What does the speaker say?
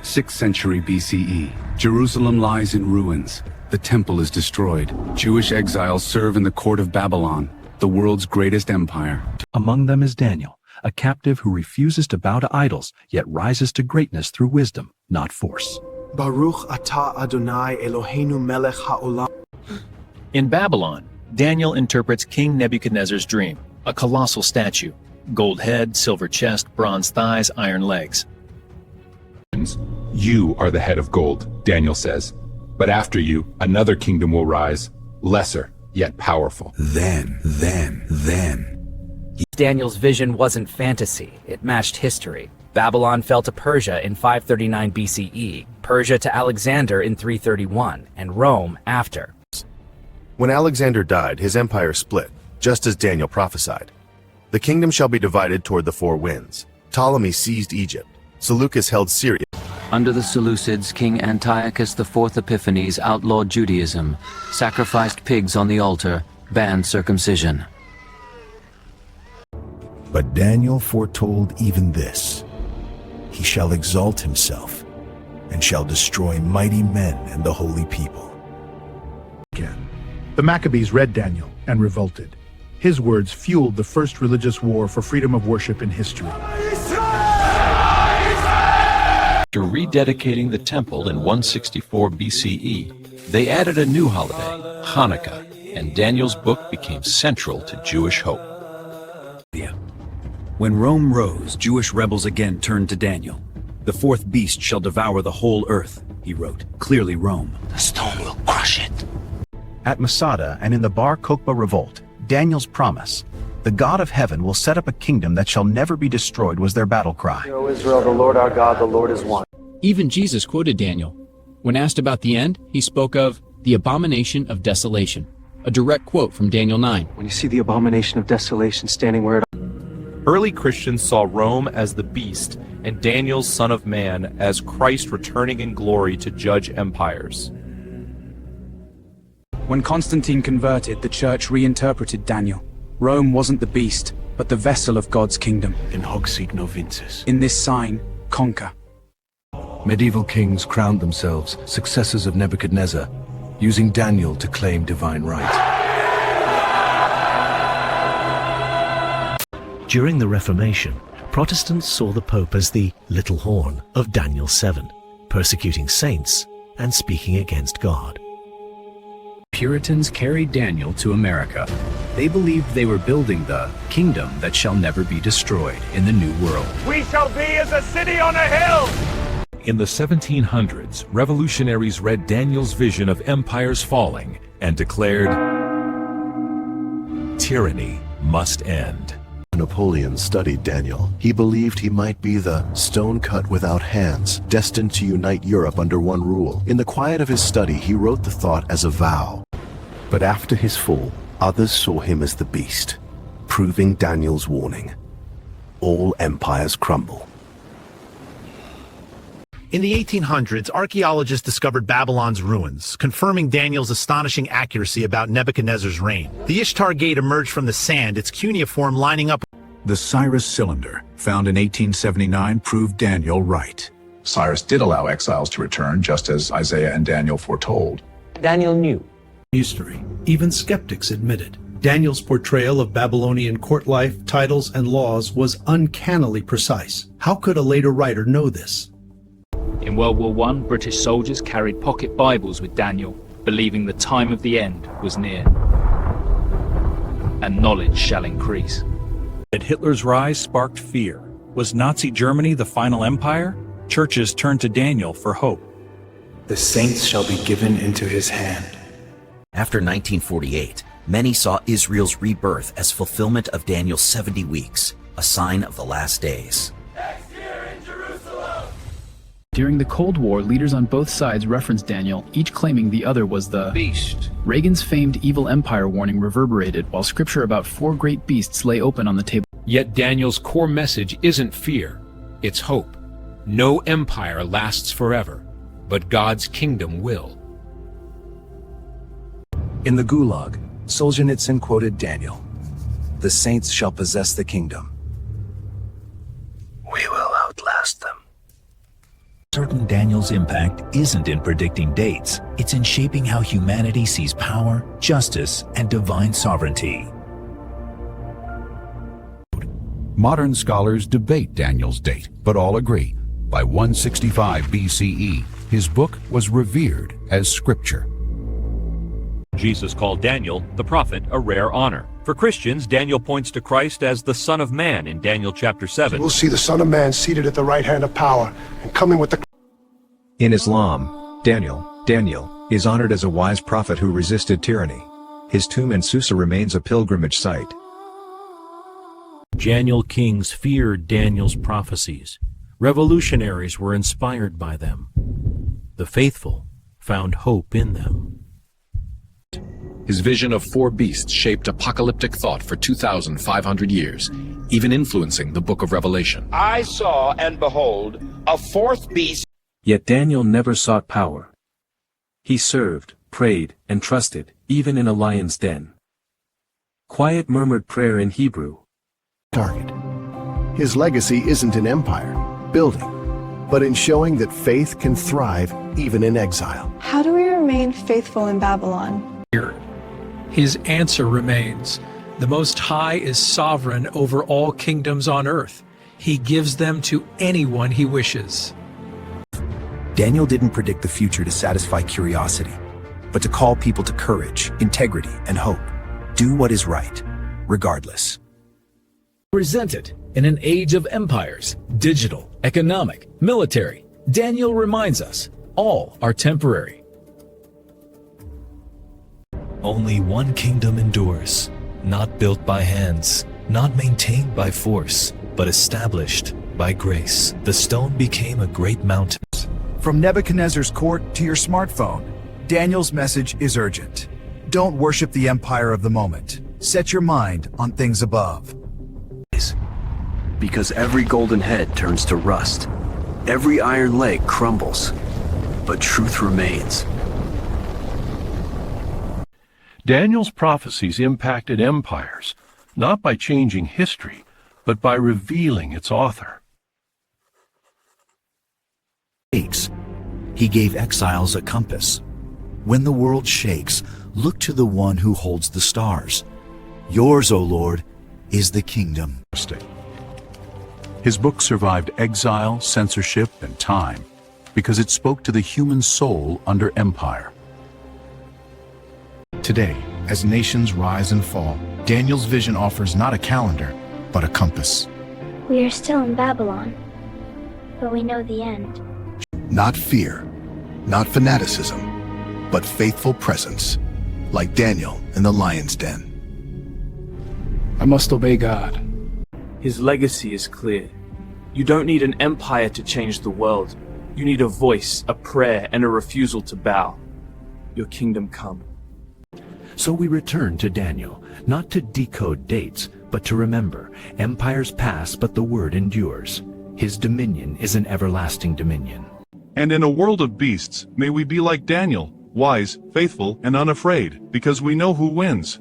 6th century BCE. Jerusalem lies in ruins. The temple is destroyed. Jewish exiles serve in the court of Babylon, the world's greatest empire. Among them is Daniel, a captive who refuses to bow to idols, yet rises to greatness through wisdom, not force. Baruch atah Adonai Eloheinu melech haolam. In Babylon, Daniel interprets King Nebuchadnezzar's dream, a colossal statue, gold head, silver chest, bronze thighs, iron legs. You are the head of gold, Daniel says. But after you, another kingdom will rise, lesser, yet powerful. Then. Daniel's vision wasn't fantasy, it matched history. Babylon fell to Persia in 539 BCE, Persia to Alexander in 331, and Rome after. When Alexander died, his empire split, just as Daniel prophesied. The kingdom shall be divided toward the four winds. Ptolemy seized Egypt. Seleucus held Syria. Under the Seleucids, King Antiochus IV Epiphanes outlawed Judaism, sacrificed pigs on the altar, banned circumcision. But Daniel foretold even this. He shall exalt himself, and shall destroy mighty men and the holy people. Again, the Maccabees read Daniel and revolted. His words fueled the first religious war for freedom of worship in history. After rededicating the temple in 164 BCE, they added a new holiday, Hanukkah, and Daniel's book became central to Jewish hope. When Rome rose, Jewish rebels again turned to Daniel. The fourth beast shall devour the whole earth, he wrote, clearly Rome. The stone will crush it. At Masada and in the Bar Kokhba revolt, Daniel's promise, the God of heaven will set up a kingdom that shall never be destroyed, was their battle cry. O Israel, the Lord our God, the Lord is one. Even Jesus quoted Daniel. When asked about the end, he spoke of the abomination of desolation, a direct quote from Daniel 9. When you see the abomination of desolation standing where it... Early Christians saw Rome as the beast and Daniel's Son of Man as Christ returning in glory to judge empires. When Constantine converted, the church reinterpreted Daniel. Rome wasn't the beast, but the vessel of God's kingdom. In hoc signo vinces. In this sign, conquer. Medieval kings crowned themselves successors of Nebuchadnezzar, using Daniel to claim divine right. During the Reformation, Protestants saw the Pope as the little horn of Daniel 7, persecuting saints and speaking against God. Puritans carried Daniel to America. They believed they were building the kingdom that shall never be destroyed in the New World. We shall be as a city on a hill! In the 1700s, revolutionaries read Daniel's vision of empires falling and declared, tyranny must end. Napoleon studied Daniel. He believed he might be the stone cut without hands, destined to unite Europe under one rule. In the quiet of his study, he wrote the thought as a vow. But after his fall, others saw him as the beast, proving Daniel's warning. All empires crumble. In the 1800s, archaeologists discovered Babylon's ruins, confirming Daniel's astonishing accuracy about Nebuchadnezzar's reign. The Ishtar Gate emerged from the sand, its cuneiform lining up. The Cyrus cylinder, found in 1879, proved Daniel right. Cyrus did allow exiles to return, just as Isaiah and Daniel foretold. Daniel knew. History, even skeptics admitted, Daniel's portrayal of Babylonian court life, titles, and laws was uncannily precise. How could a later writer know this? In World War I, British soldiers carried pocket Bibles with Daniel, believing the time of the end was near. And knowledge shall increase. That Hitler's rise sparked fear. Was Nazi Germany the final empire? Churches turned to Daniel for hope. The saints shall be given into his hand. After 1948, many saw Israel's rebirth as fulfillment of Daniel's 70 weeks, a sign of the last days. During the Cold War, leaders on both sides referenced Daniel, each claiming the other was the beast. Reagan's famed evil empire warning reverberated, while scripture about four great beasts lay open on the table. Yet Daniel's core message isn't fear, it's hope. No empire lasts forever, but God's kingdom will. In the Gulag, Solzhenitsyn quoted Daniel, "The saints shall possess the kingdom." We will outlast them. Certain Daniel's impact isn't in predicting dates, it's in shaping how humanity sees power, justice, and divine sovereignty. Modern scholars debate Daniel's date, but all agree. By 165 BCE, his book was revered as scripture. Jesus called Daniel, the prophet, a rare honor. For Christians, Daniel points to Christ as the Son of Man in Daniel chapter 7. We'll see the Son of Man seated at the right hand of power and coming with the... In Islam, Daniel, is honored as a wise prophet who resisted tyranny. His tomb in Susa remains a pilgrimage site. Daniel kings feared Daniel's prophecies. Revolutionaries were inspired by them. The faithful found hope in them. His vision of four beasts shaped apocalyptic thought for 2,500 years, even influencing the book of Revelation. I saw, and behold, a fourth beast. Yet Daniel never sought power. He served, prayed, and trusted, even in a lion's den. Quiet murmured prayer in Hebrew. Target. His legacy isn't in empire, building, but in showing that faith can thrive even in exile. How do we remain faithful in Babylon? His answer remains, the Most High is sovereign over all kingdoms on earth. He gives them to anyone he wishes. Daniel didn't predict the future to satisfy curiosity, but to call people to courage, integrity, and hope. Do what is right, regardless. Presented in an age of empires, digital, economic, military, Daniel reminds us, all are temporary. Only one kingdom endures, not built by hands, not maintained by force, but established by grace. The stone became a great mountain. From Nebuchadnezzar's court to your smartphone, Daniel's message is urgent. Don't worship the empire of the moment. Set your mind on things above. Because every golden head turns to rust, every iron leg crumbles, but truth remains. Daniel's prophecies impacted empires, not by changing history, but by revealing its author. He gave exiles a compass. When the world shakes, look to the one who holds the stars. Yours, O Lord, is the kingdom. His book survived exile, censorship, and time because it spoke to the human soul under empire. Today, as nations rise and fall, Daniel's vision offers not a calendar, but a compass. We are still in Babylon, but we know the end. Not fear, not fanaticism, but faithful presence, like Daniel in the lion's den. I must obey God. His legacy is clear. You don't need an empire to change the world. You need a voice, a prayer, and a refusal to bow. Your kingdom come. So we return to Daniel, not to decode dates, but to remember, empires pass, but the word endures. His dominion is an everlasting dominion. And in a world of beasts, may we be like Daniel, wise, faithful, and unafraid, because we know who wins.